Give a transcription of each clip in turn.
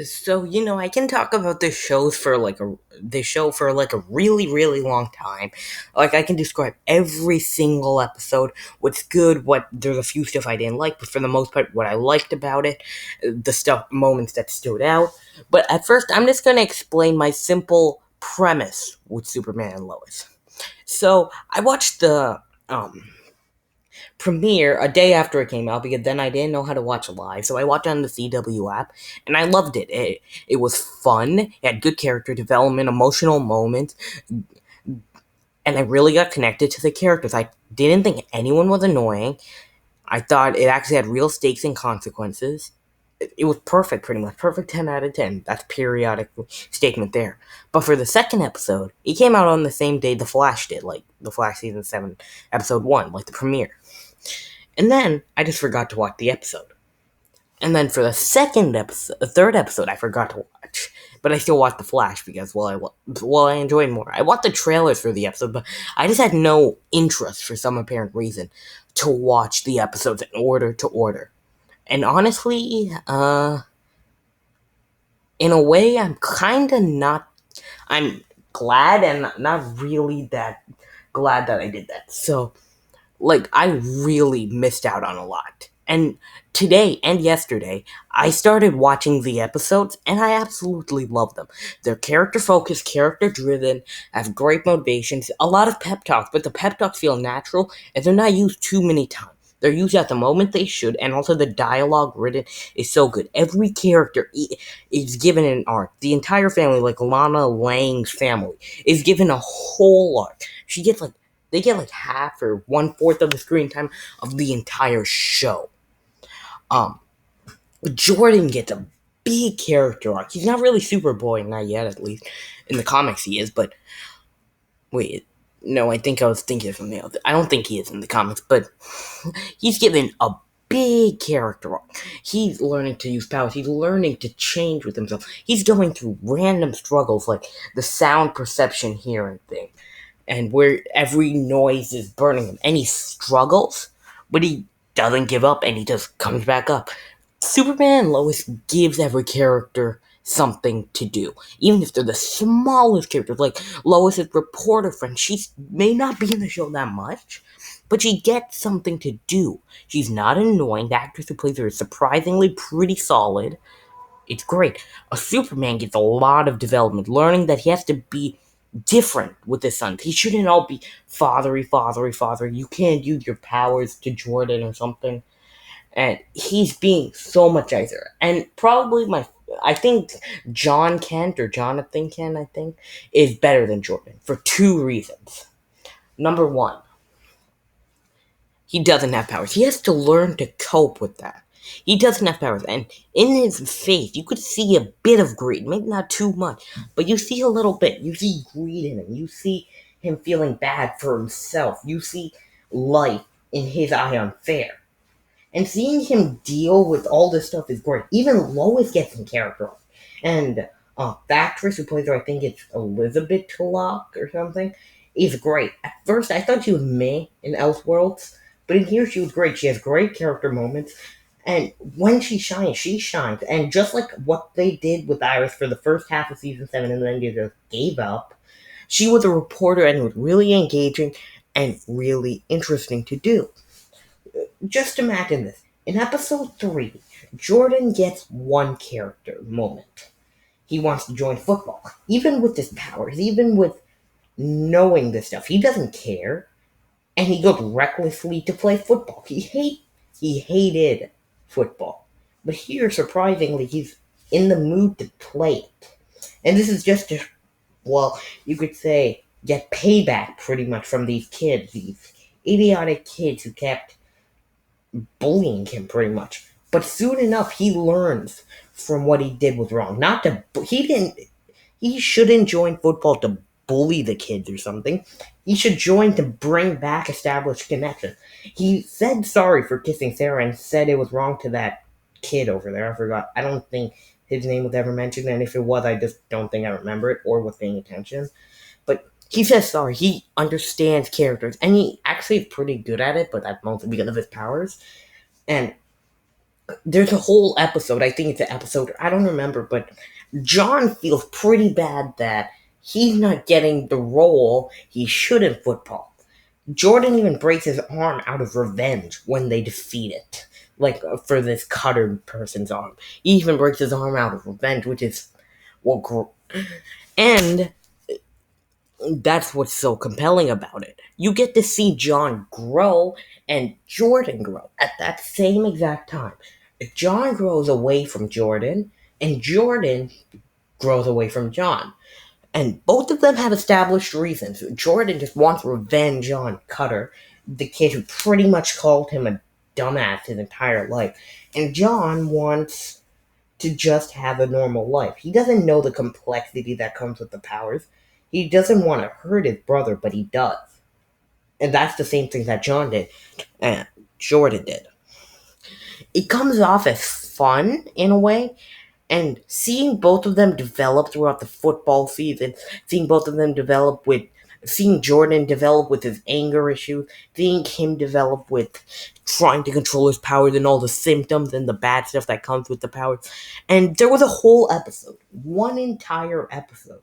So, I can talk about this show for like a really, really long time. Like I can describe every single episode, what's good, there's a few stuff I didn't like, but for the most part what I liked about it, the moments that stood out. But at first I'm just gonna explain my simple premise with Superman and Lois. So I watched the premiere a day after it came out because then I didn't know how to watch live. So I watched it on the CW app and I loved it. It was fun. It had good character development, emotional moments, and I really got connected to the characters. I didn't think anyone was annoying. I thought it actually had real stakes and consequences. It was perfect, pretty much. Perfect 10 out of 10. That's periodic statement there. But for the second episode, it came out on the same day The Flash did, like The Flash Season 7, Episode 1, like the premiere. And then I just forgot to watch the episode. And then for the third episode, I forgot to watch. But I still watched The Flash because, I enjoyed more. I watched the trailers for the episode, but I just had no interest for some apparent reason to watch the episodes in order to order. And honestly, in a way, I'm glad and not really that glad that I did that. So, I really missed out on a lot. And today and yesterday, I started watching the episodes and I absolutely love them. They're character focused, character driven, have great motivations, a lot of pep talks, but the pep talks feel natural and they're not used too many times. They're used at the moment they should, and also the dialogue written is so good. Every character is given an arc. The entire family, like Lana Lang's family, is given a whole arc. They get like half or 1/4 of the screen time of the entire show. Um, Jordan gets a big character arc. He's not really Superboy, not yet at least. In the comics he is, but wait, no, I think I was thinking of something else. I don't think he is in the comics, but he's given a big character arc. He's learning to use powers. He's learning to change with himself. He's going through random struggles like the sound perception hearing thing and where every noise is burning him. And he struggles, but he doesn't give up and he just comes back up. Superman and Lois gives every character something to do, even if they're the smallest characters. Like Lois's reporter friend, she may not be in the show that much, but she gets something to do. She's not annoying. The actress who plays her is surprisingly pretty solid. It's great. A Superman gets a lot of development, learning that he has to be different with his son. He shouldn't all be fathery, fathery, father. You can't use your powers to Jordan or something. And he's being so much nicer. And probably I think John Kent or Jonathan Kent, I think, is better than Jordan for two reasons. Number one, he doesn't have powers. He has to learn to cope with that. He doesn't have powers, and in his face, you could see a bit of greed. Maybe not too much, but you see a little bit. You see greed in him. You see him feeling bad for himself. You see life in his eye unfair. And seeing him deal with all this stuff is great. Even Lois gets in character. And the actress who plays her, I think it's Elizabeth Tulloch or something, is great. At first, I thought she was meh in Elseworlds, but in here she was great. She has great character moments. And when she shines, she shines. And just like what they did with Iris for the first half of season 7 and then they just gave up, she was a reporter and it was really engaging and really interesting to do. Just imagine this. In episode 3, Jordan gets one character moment. He wants to join football. Even with his powers, even with knowing this stuff, he doesn't care. And he goes recklessly to play football. He hated football. But here, surprisingly, he's in the mood to play it. And this is just to, you could say, get payback pretty much from these kids, these idiotic kids who kept bullying him pretty much. But soon enough, he learns from what he did was wrong. He shouldn't join football to bully the kids or something. He should join to bring back established connection. He said sorry for kissing Sarah and said it was wrong to that kid over there. I forgot. I don't think his name was ever mentioned, and if it was, I just don't think I remember it or was paying attention. But he says sorry. He understands characters, and he actually is pretty good at it, but that's mostly because of his powers. And there's a whole episode, I think it's an episode, I don't remember, but John feels pretty bad that he's not getting the role he should in football. Jordan even breaks his arm out of revenge when they defeat it. Like, for this cutter person's arm. He even breaks his arm out of revenge, which is, well, and that's what's so compelling about it. You get to see John grow and Jordan grow at that same exact time. John grows away from Jordan, and Jordan grows away from John. And both of them have established reasons. Jordan just wants revenge on Cutter, the kid who pretty much called him a dumbass his entire life. And John wants to just have a normal life. He doesn't know the complexity that comes with the powers. He doesn't want to hurt his brother, but he does. And that's the same thing that John did and Jordan did. It comes off as fun in a way, and seeing both of them develop throughout the football season, seeing both of them develop with, seeing Jordan develop with his anger issues, seeing him develop with trying to control his powers and all the symptoms and the bad stuff that comes with the powers. And there was a whole episode, one entire episode,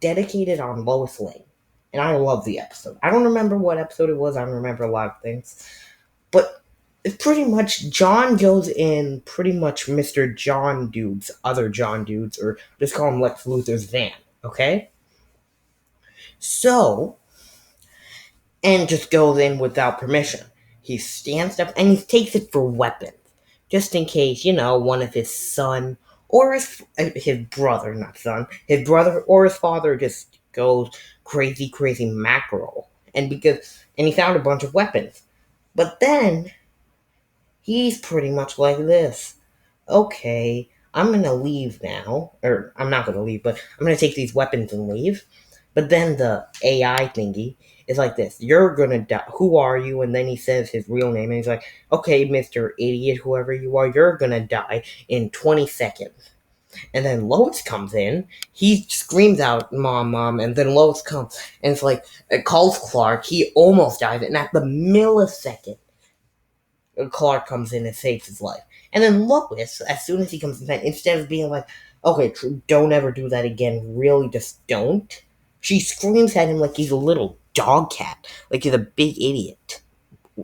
dedicated on Lois Lane. And I love the episode. I don't remember what episode it was, I don't remember a lot of things. But it's pretty much John goes in pretty much Mr. John Dude's other John Dudes, or just call him Lex Luthor's van, okay? So, and just goes in without permission. He stands up and he takes it for weapons, just in case, one of his son or his brother, not son, his brother or his father just goes crazy mackerel. And he found a bunch of weapons. But then he's pretty much like this. Okay, I'm gonna leave now. Or, I'm not gonna leave, but I'm gonna take these weapons and leave. But then the AI thingy is like this. You're gonna die. Who are you? And then he says his real name, and he's like, okay, Mr. Idiot, whoever you are, you're gonna die in 20 seconds. And then Lois comes in. He screams out, Mom, Mom. And then Lois comes, and it's like, it calls Clark. He almost dies. And at the millisecond, Clark comes in and saves his life. And then Lois, as soon as he comes in, instead of being like, okay, don't ever do that again, really just don't, she screams at him like he's a little dog cat, like he's a big idiot.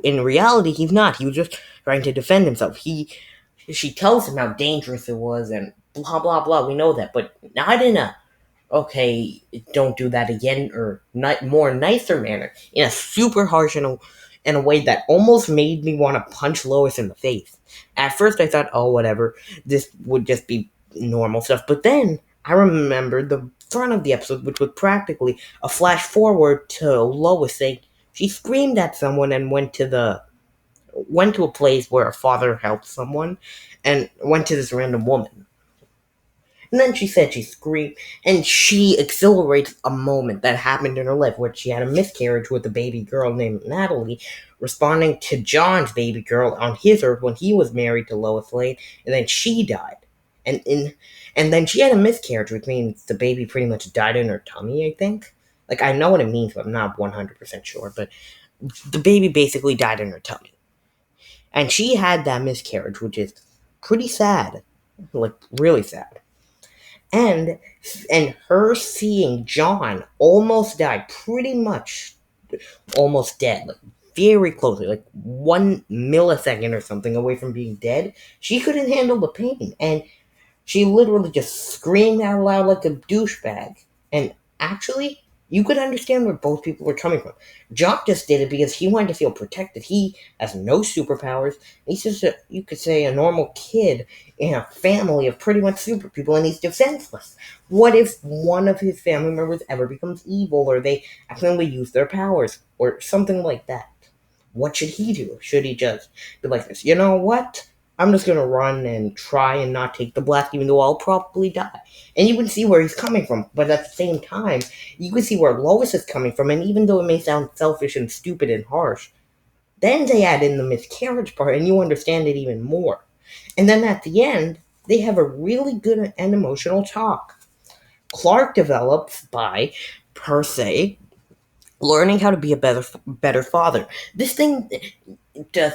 In reality, he's not. He was just trying to defend himself. She tells him how dangerous it was and blah, blah, blah. We know that, but not in a, okay, don't do that again, or more nicer manner, in a super harsh in a way that almost made me want to punch Lois in the face. At first, I thought, oh, whatever, this would just be normal stuff. But then I remembered the front of the episode, which was practically a flash forward to Lois saying she screamed at someone and went to a place where a father helped someone, and went to this random woman. And then she said she screamed, and she accelerates a moment that happened in her life where she had a miscarriage with a baby girl named Natalie, responding to John's baby girl on his earth when he was married to Lois Lane, and then she died. And then she had a miscarriage, which means the baby pretty much died in her tummy, I think. Like, I know what it means, but I'm not 100% sure, but the baby basically died in her tummy. And she had that miscarriage, which is pretty sad. Like, really sad. And her seeing John almost die, pretty much almost dead, like very closely, like 1 millisecond or something away from being dead, she couldn't handle the pain, and she literally just screamed out loud like a douchebag. And actually, you could understand where both people were coming from. Jock just did it because he wanted to feel protected. He has no superpowers. He's just you could say, a normal kid in a family of pretty much super people, and he's defenseless. What if one of his family members ever becomes evil, or they accidentally use their powers, or something like that? What should he do? Should he just be like this? You know what? I'm just gonna run and try and not take the blast, even though I'll probably die. And you can see where he's coming from, but at the same time, you can see where Lois is coming from, and even though it may sound selfish and stupid and harsh, then they add in the miscarriage part, and you understand it even more. And then at the end, they have a really good and emotional talk. Clark develops by, per se, learning how to be a better father. This thing does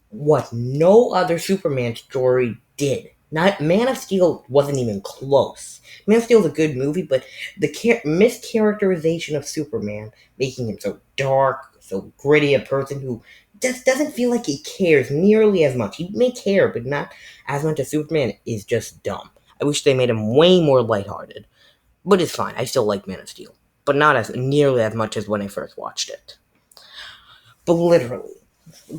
what no other Superman story did. Not Man of Steel wasn't even close. Man of Steel is a good movie, but the mischaracterization of Superman, making him so dark, so gritty, a person who just doesn't feel like he cares nearly as much. He may care, but not as much as Superman, is just dumb. I wish they made him way more lighthearted, but it's fine. I still like Man of Steel, but not as nearly as much as when I first watched it. But literally,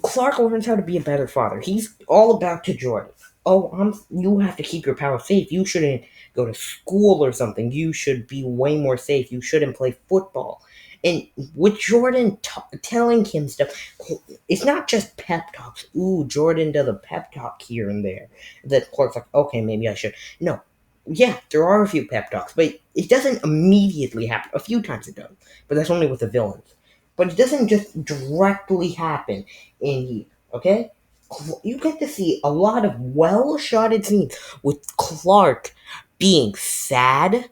Clark learns how to be a better father. He's all about to Jordan. Oh, you have to keep your power safe. You shouldn't go to school or something. You should be way more safe. You shouldn't play football. And with Jordan telling him stuff, it's not just pep talks. Ooh, Jordan does a pep talk here and there. That Clark's like, okay, maybe I should. No. Yeah, there are a few pep talks, but it doesn't immediately happen. A few times it does, but that's only with the villains. But it doesn't just directly happen in here, okay? You get to see a lot of well-shotted scenes with Clark being sad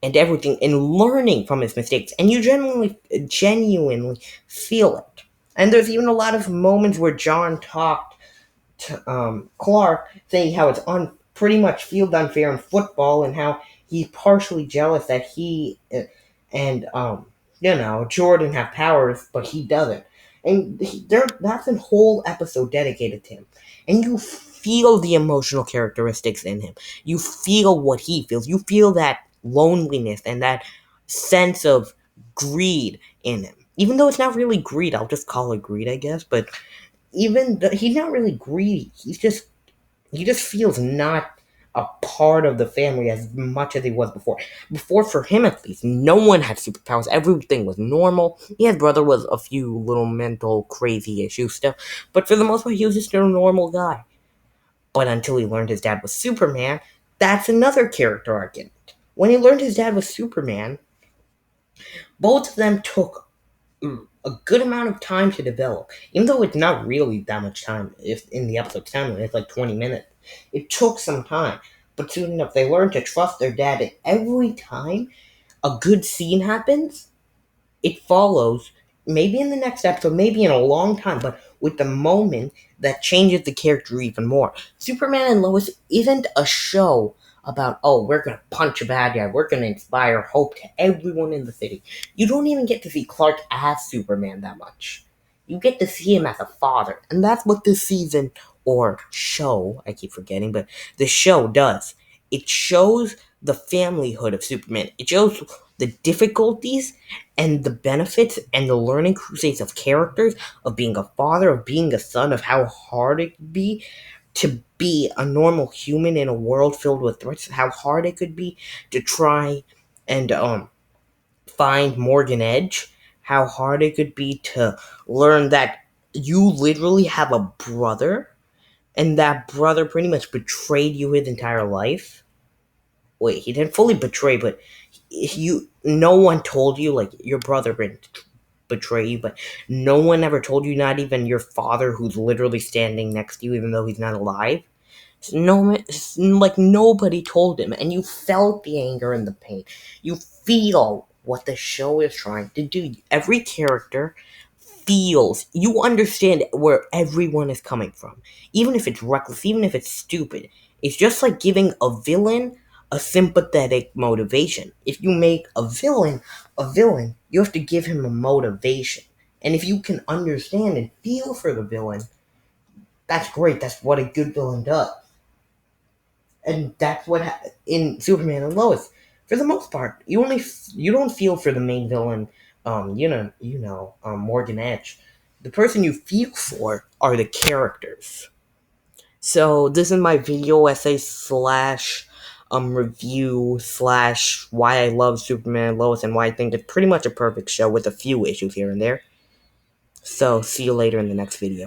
and everything and learning from his mistakes, and you genuinely feel it. And there's even a lot of moments where John talked to Clark, saying how it's pretty much field unfair in football, and how he's partially jealous that he and Jordan have powers, but he doesn't. And that's a whole episode dedicated to him. And you feel the emotional characteristics in him. You feel what he feels. You feel that loneliness and that sense of greed in him. Even though it's not really greed, I'll just call it greed, I guess. But he's not really greedy. He just feels not a part of the family as much as he was before. Before, for him at least, no one had superpowers. Everything was normal. His brother was a few little mental crazy issue stuff, but for the most part, he was just a normal guy. But until he learned his dad was Superman, that's another character arc in it. When he learned his dad was Superman, both of them took a good amount of time to develop, even though it's not really that much time. If in the episode's timeline, it's like 20 minutes. It took some time, but soon enough, they learned to trust their dad. And every time a good scene happens, it follows, maybe in the next episode, maybe in a long time, but with the moment that changes the character even more. Superman and Lois isn't a show about, oh, we're gonna punch a bad guy, we're gonna inspire hope to everyone in the city. You don't even get to see Clark as Superman that much. You get to see him as a father, and that's what this season or show, I keep forgetting, but the show does. It shows the familyhood of Superman. It shows the difficulties and the benefits and the learning crusades of characters, of being a father, of being a son, of how hard it could be to be a normal human in a world filled with threats, how hard it could be to try and find Morgan Edge, how hard it could be to learn that you literally have a brother and that brother pretty much betrayed you his entire life. Wait, he didn't fully betray, but no one told you, like, your brother didn't betray you, but no one ever told you, not even your father, who's literally standing next to you even though he's not alive. No, like, nobody told him, and you felt the anger and the pain. You feel what the show is trying to do. Every character feels, you understand where everyone is coming from, even if it's reckless, even if it's stupid. It's just like giving a villain a sympathetic motivation. If you make a villain, you have to give him a motivation. And if you can understand and feel for the villain, that's great. That's what a good villain does. And that's what in Superman and Lois. For the most part, you don't feel for the main villain, Morgan Edge. The person you feel for are the characters. So this is my video essay slash review slash why I love Superman and Lois and why I think it's pretty much a perfect show with a few issues here and there. So see you later in the next video.